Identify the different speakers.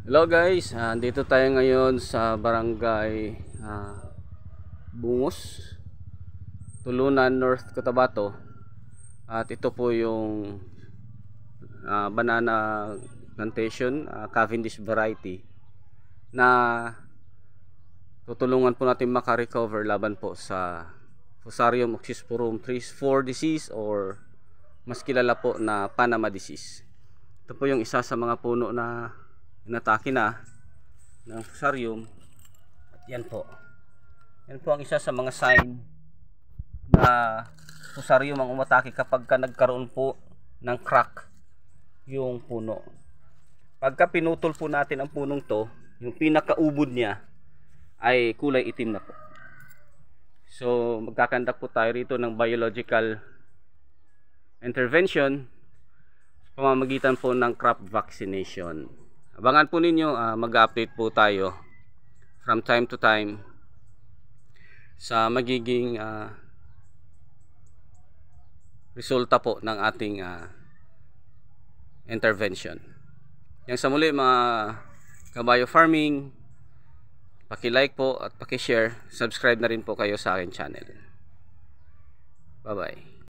Speaker 1: Hello guys, dito tayo ngayon sa barangay Bungos, Tulunan, North Cotabato. At ito po yung banana plantation, Cavendish variety, na tutulungan po natin makarecover laban po sa Fusarium oxysporum 3-4 disease, or mas kilala po na Panama disease. Ito po yung isa sa mga puno na inatake na ng Fusarium. At yan po ang isa sa mga sign na Fusarium ang umatake kapag nagkaroon po ng crack yung puno. Pagka pinutol po natin ang punong to, yung pinakaubod niya ay kulay itim na po. So magkakandak po tayo rito ng biological intervention sa pamamagitan po ng crop vaccination. Abangan po ninyo, mag-update po tayo from time to time sa magiging resulta po ng ating intervention. Yang sa muli mga kabayo farming, paki-like po at paki-share, subscribe na rin po kayo sa aking channel. Bye bye.